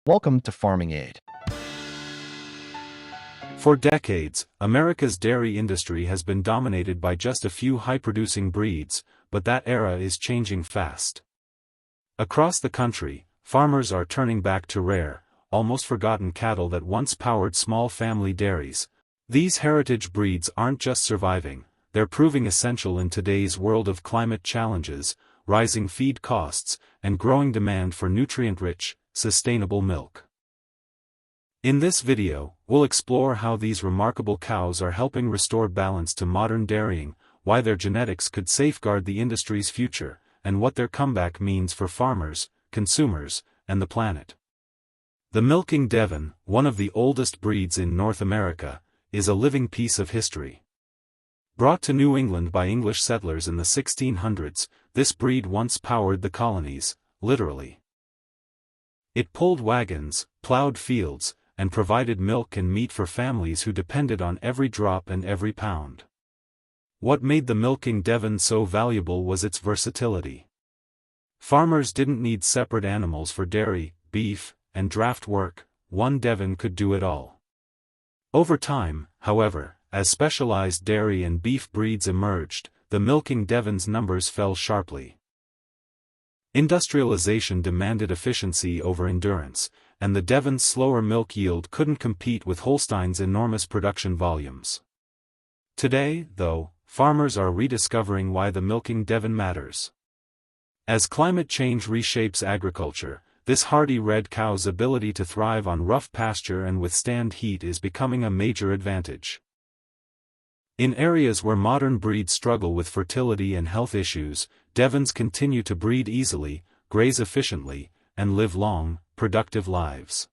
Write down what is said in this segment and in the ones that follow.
Welcome to Farming Aid. For decades, America's dairy industry has been dominated by just a few high-producing breeds, but that era is changing fast. Across the country, farmers are turning back to rare, almost forgotten cattle that once powered small family dairies. These heritage breeds aren't just surviving, they're proving essential in today's world of climate challenges, rising feed costs, and growing demand for nutrient-rich, sustainable milk. In this video, we'll explore how these remarkable cows are helping restore balance to modern dairying, why their genetics could safeguard the industry's future, and what their comeback means for farmers, consumers, and the planet. The Milking Devon, one of the oldest breeds in North America, is a living piece of history. Brought to New England by English settlers in the 1600s, this breed once powered the colonies, literally. It pulled wagons, plowed fields, and provided milk and meat for families who depended on every drop and every pound. What made the Milking Devon so valuable was its versatility. Farmers didn't need separate animals for dairy, beef, and draft work. One Devon could do it all. Over time, however, as specialized dairy and beef breeds emerged, the Milking Devon's numbers fell sharply. Industrialization demanded efficiency over endurance, and the Devon's slower milk yield couldn't compete with Holstein's enormous production volumes. Today, though, farmers are rediscovering why the Milking Devon matters. As climate change reshapes agriculture, this hardy red cow's ability to thrive on rough pasture and withstand heat is becoming a major advantage. In areas where modern breeds struggle with fertility and health issues, Devons continue to breed easily, graze efficiently, and live long, productive lives.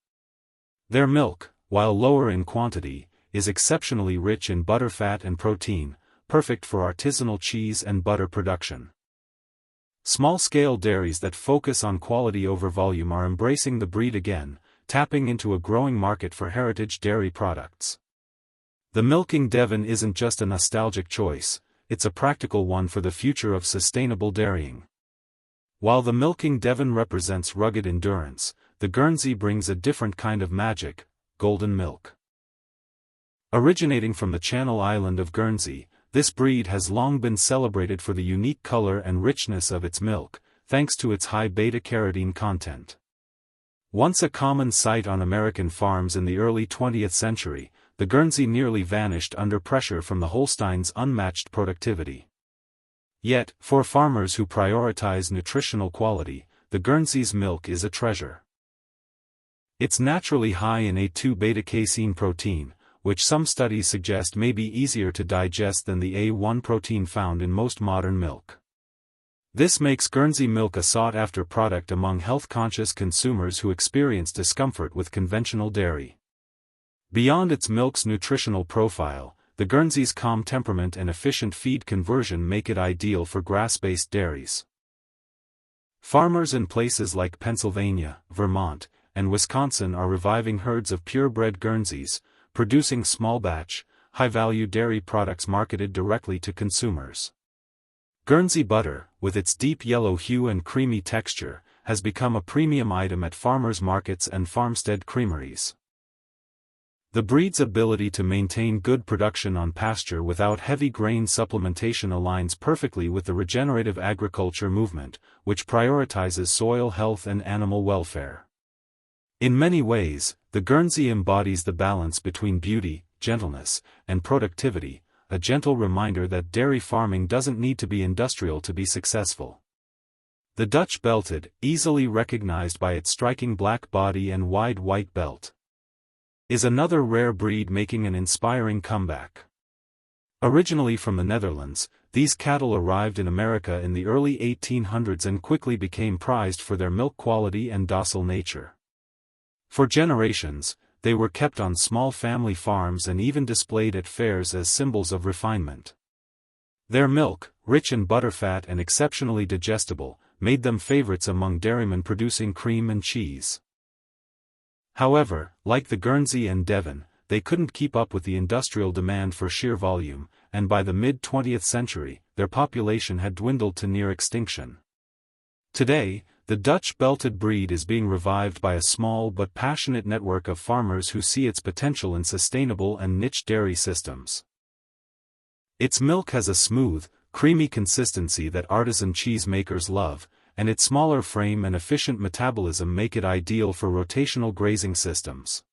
Their milk, while lower in quantity, is exceptionally rich in butterfat and protein, perfect for artisanal cheese and butter production. Small-scale dairies that focus on quality over volume are embracing the breed again, tapping into a growing market for heritage dairy products. The Milking Devon isn't just a nostalgic choice, it's a practical one for the future of sustainable dairying. While the Milking Devon represents rugged endurance, the Guernsey brings a different kind of magic: golden milk. Originating from the Channel Island of Guernsey, this breed has long been celebrated for the unique color and richness of its milk, thanks to its high beta-carotene content. Once a common sight on American farms in the early 20th century, the Guernsey nearly vanished under pressure from the Holstein's unmatched productivity. Yet, for farmers who prioritize nutritional quality, the Guernsey's milk is a treasure. It's naturally high in A2 beta-casein protein, which some studies suggest may be easier to digest than the A1 protein found in most modern milk. This makes Guernsey milk a sought-after product among health-conscious consumers who experience discomfort with conventional dairy. Beyond its milk's nutritional profile, the Guernsey's calm temperament and efficient feed conversion make it ideal for grass-based dairies. Farmers in places like Pennsylvania, Vermont, and Wisconsin are reviving herds of purebred Guernseys, producing small-batch, high-value dairy products marketed directly to consumers. Guernsey butter, with its deep yellow hue and creamy texture, has become a premium item at farmers' markets and farmstead creameries. The breed's ability to maintain good production on pasture without heavy grain supplementation aligns perfectly with the regenerative agriculture movement, which prioritizes soil health and animal welfare. In many ways, the Guernsey embodies the balance between beauty, gentleness, and productivity, a gentle reminder that dairy farming doesn't need to be industrial to be successful. The Dutch Belted, easily recognized by its striking black body and wide white belt, is another rare breed making an inspiring comeback. Originally from the Netherlands, these cattle arrived in America in the early 1800s and quickly became prized for their milk quality and docile nature. For generations, they were kept on small family farms and even displayed at fairs as symbols of refinement. Their milk, rich in butterfat and exceptionally digestible, made them favorites among dairymen producing cream and cheese. However, like the Guernsey and Devon, they couldn't keep up with the industrial demand for sheer volume, and by the mid-20th century, their population had dwindled to near extinction. Today, the Dutch Belted breed is being revived by a small but passionate network of farmers who see its potential in sustainable and niche dairy systems. Its milk has a smooth, creamy consistency that artisan cheese makers love, and its smaller frame and efficient metabolism make it ideal for rotational grazing systems.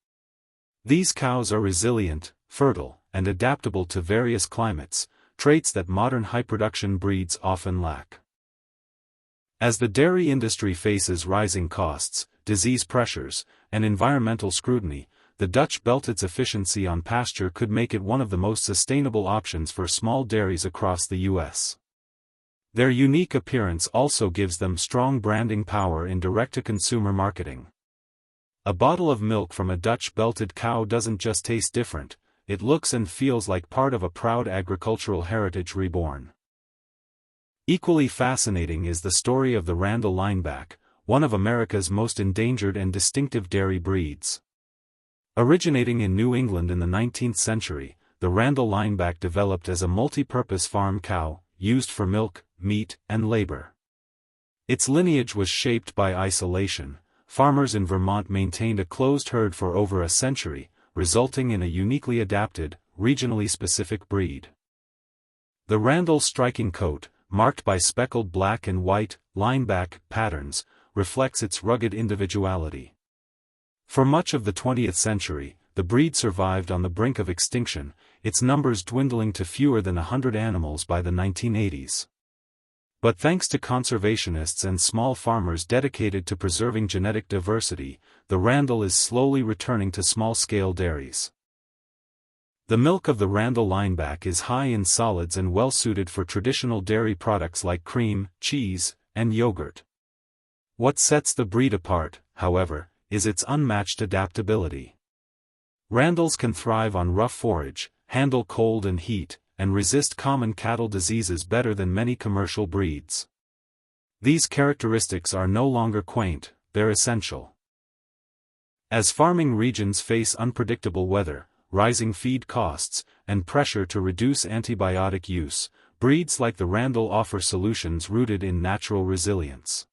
These cows are resilient, fertile, and adaptable to various climates, traits that modern high-production breeds often lack. As the dairy industry faces rising costs, disease pressures, and environmental scrutiny, the Dutch Belted's efficiency on pasture could make it one of the most sustainable options for small dairies across the U.S. Their unique appearance also gives them strong branding power in direct-to-consumer marketing. A bottle of milk from a Dutch Belted cow doesn't just taste different, it looks and feels like part of a proud agricultural heritage reborn. Equally fascinating is the story of the Randall Lineback, one of America's most endangered and distinctive dairy breeds. Originating in New England in the 19th century, the Randall Lineback developed as a multi-purpose farm cow, used for milk, meat, and labor. Its lineage was shaped by isolation. Farmers in Vermont maintained a closed herd for over a century, resulting in a uniquely adapted, regionally specific breed. The Randall's striking coat, marked by speckled black and white, lineback patterns, reflects its rugged individuality. For much of the 20th century, the breed survived on the brink of extinction, its numbers dwindling to fewer than 100 animals by the 1980s. But thanks to conservationists and small farmers dedicated to preserving genetic diversity, the Randall is slowly returning to small-scale dairies. The milk of the Randall Lineback is high in solids and well-suited for traditional dairy products like cream, cheese, and yogurt. What sets the breed apart, however, is its unmatched adaptability. Randalls can thrive on rough forage, handle cold and heat, and resist common cattle diseases better than many commercial breeds. These characteristics are no longer quaint, they're essential. As farming regions face unpredictable weather, rising feed costs, and pressure to reduce antibiotic use, breeds like the Randall offer solutions rooted in natural resilience.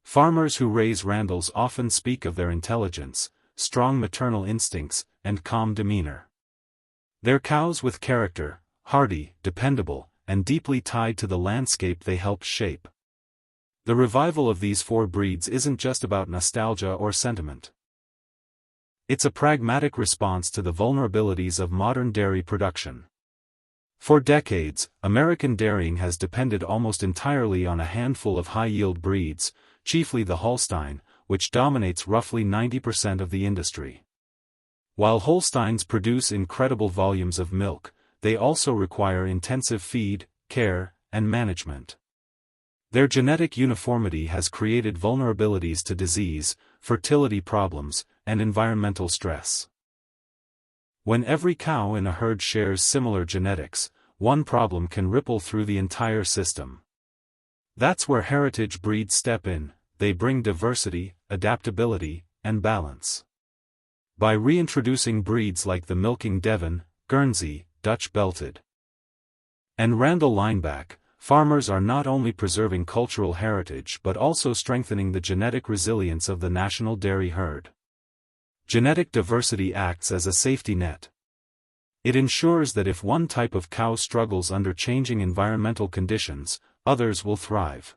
Farmers who raise Randalls often speak of their intelligence, strong maternal instincts, and calm demeanor. They're cows with character, hardy, dependable, and deeply tied to the landscape they help shape. The revival of these four breeds isn't just about nostalgia or sentiment. It's a pragmatic response to the vulnerabilities of modern dairy production. For decades, American dairying has depended almost entirely on a handful of high-yield breeds, chiefly the Holstein, which dominates roughly 90% of the industry. While Holsteins produce incredible volumes of milk, they also require intensive feed, care, and management. Their genetic uniformity has created vulnerabilities to disease, fertility problems, and environmental stress. When every cow in a herd shares similar genetics, one problem can ripple through the entire system. That's where heritage breeds step in. They bring diversity, adaptability, and balance. By reintroducing breeds like the Milking Devon, Guernsey, Dutch Belted, and Randall Lineback, farmers are not only preserving cultural heritage but also strengthening the genetic resilience of the national dairy herd. Genetic diversity acts as a safety net. It ensures that if one type of cow struggles under changing environmental conditions, others will thrive.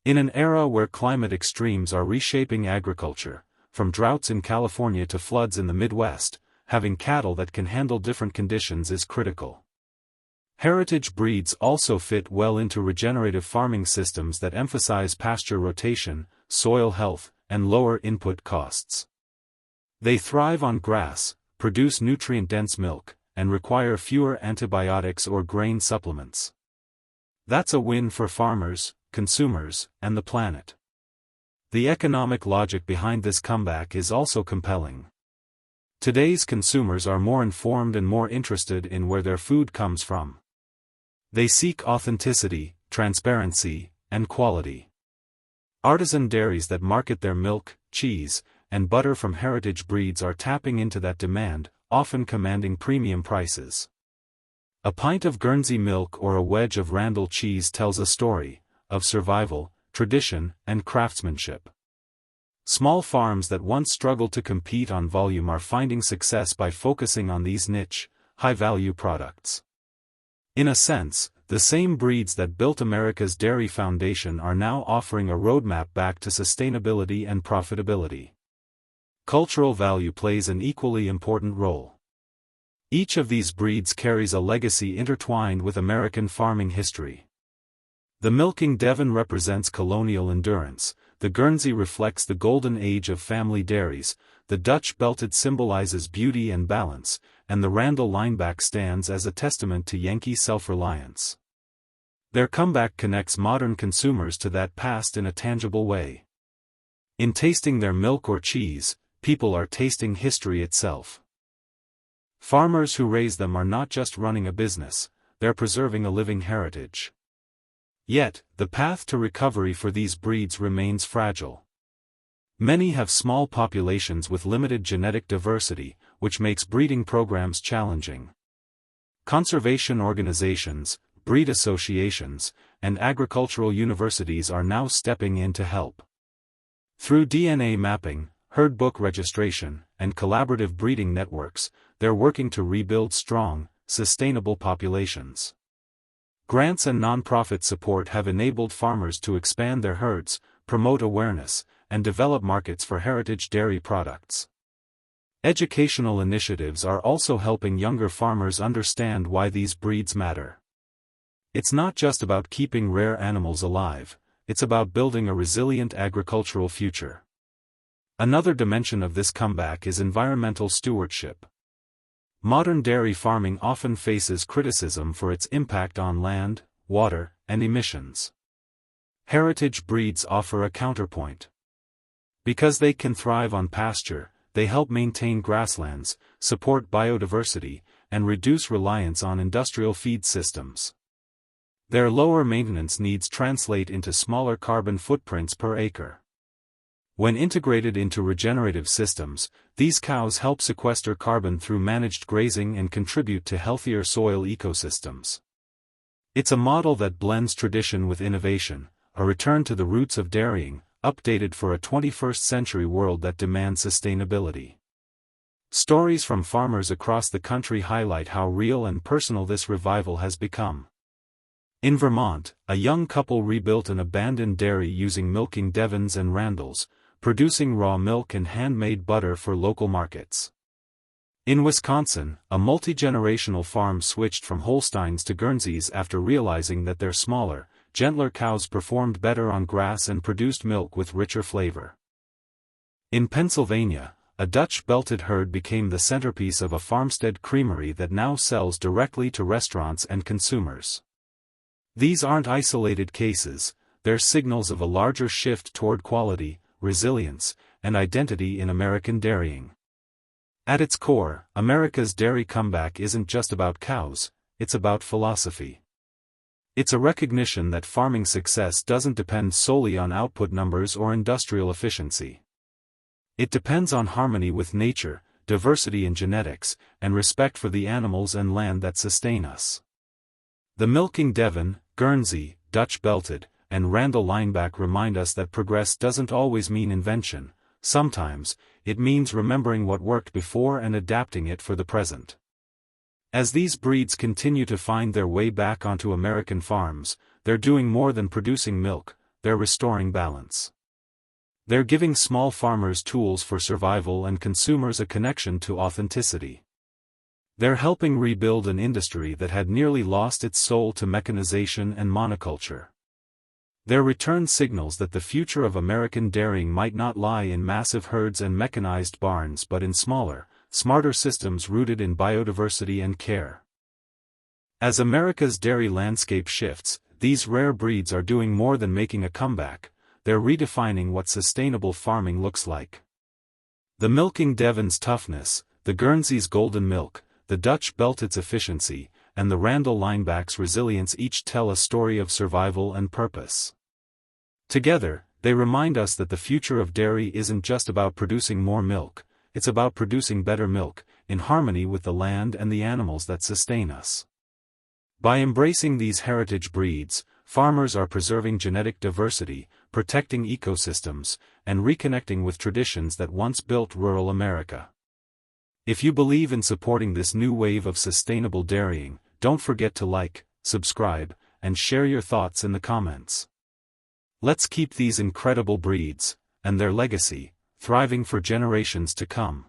In an era where climate extremes are reshaping agriculture, from droughts in California to floods in the Midwest, having cattle that can handle different conditions is critical. Heritage breeds also fit well into regenerative farming systems that emphasize pasture rotation, soil health, and lower input costs. They thrive on grass, produce nutrient-dense milk, and require fewer antibiotics or grain supplements. That's a win for farmers, consumers, and the planet. The economic logic behind this comeback is also compelling. Today's consumers are more informed and more interested in where their food comes from. They seek authenticity, transparency, and quality. Artisan dairies that market their milk, cheese, and butter from heritage breeds are tapping into that demand, often commanding premium prices. A pint of Guernsey milk or a wedge of Randall cheese tells a story of survival, tradition, and craftsmanship. Small farms that once struggled to compete on volume are finding success by focusing on these niche, high-value products. In a sense, the same breeds that built America's dairy foundation are now offering a roadmap back to sustainability and profitability. Cultural value plays an equally important role. Each of these breeds carries a legacy intertwined with American farming history. The Milking Devon represents colonial endurance, the Guernsey reflects the golden age of family dairies, the Dutch Belted symbolizes beauty and balance, and the Randall Lineback stands as a testament to Yankee self-reliance. Their comeback connects modern consumers to that past in a tangible way. In tasting their milk or cheese, people are tasting history itself. Farmers who raise them are not just running a business, they're preserving a living heritage. Yet, the path to recovery for these breeds remains fragile. Many have small populations with limited genetic diversity, which makes breeding programs challenging. Conservation organizations, breed associations, and agricultural universities are now stepping in to help. Through DNA mapping, herd book registration, and collaborative breeding networks, they're working to rebuild strong, sustainable populations. Grants and nonprofit support have enabled farmers to expand their herds, promote awareness, and develop markets for heritage dairy products. Educational initiatives are also helping younger farmers understand why these breeds matter. It's not just about keeping rare animals alive, it's about building a resilient agricultural future. Another dimension of this comeback is environmental stewardship. Modern dairy farming often faces criticism for its impact on land, water, and emissions. Heritage breeds offer a counterpoint. Because they can thrive on pasture, they help maintain grasslands, support biodiversity, and reduce reliance on industrial feed systems. Their lower maintenance needs translate into smaller carbon footprints per acre. When integrated into regenerative systems, these cows help sequester carbon through managed grazing and contribute to healthier soil ecosystems. It's a model that blends tradition with innovation, a return to the roots of dairying, updated for a 21st century world that demands sustainability. Stories from farmers across the country highlight how real and personal this revival has become. In Vermont, a young couple rebuilt an abandoned dairy using Milking Devons and Randalls, producing raw milk and handmade butter for local markets. In Wisconsin, a multi-generational farm switched from Holsteins to Guernseys after realizing that their smaller, gentler cows performed better on grass and produced milk with richer flavor. In Pennsylvania, a Dutch Belted herd became the centerpiece of a farmstead creamery that now sells directly to restaurants and consumers. These aren't isolated cases, they're signals of a larger shift toward quality, resilience, and identity in American dairying. At its core, America's dairy comeback isn't just about cows, it's about philosophy. It's a recognition that farming success doesn't depend solely on output numbers or industrial efficiency. It depends on harmony with nature, diversity in genetics, and respect for the animals and land that sustain us. The Milking Devon, Guernsey, Dutch Belted, and Randall Lineback remind us that progress doesn't always mean invention, sometimes, it means remembering what worked before and adapting it for the present. As these breeds continue to find their way back onto American farms, they're doing more than producing milk, they're restoring balance. They're giving small farmers tools for survival and consumers a connection to authenticity. They're helping rebuild an industry that had nearly lost its soul to mechanization and monoculture. Their return signals that the future of American dairying might not lie in massive herds and mechanized barns but in smaller, smarter systems rooted in biodiversity and care. As America's dairy landscape shifts, these rare breeds are doing more than making a comeback, they're redefining what sustainable farming looks like. The Milking Devon's toughness, the Guernsey's golden milk, the Dutch Belted's efficiency, and the Randall Lineback's resilience each tell a story of survival and purpose. Together, they remind us that the future of dairy isn't just about producing more milk, it's about producing better milk, in harmony with the land and the animals that sustain us. By embracing these heritage breeds, farmers are preserving genetic diversity, protecting ecosystems, and reconnecting with traditions that once built rural America. If you believe in supporting this new wave of sustainable dairying, don't forget to like, subscribe, and share your thoughts in the comments. Let's keep these incredible breeds, and their legacy, thriving for generations to come.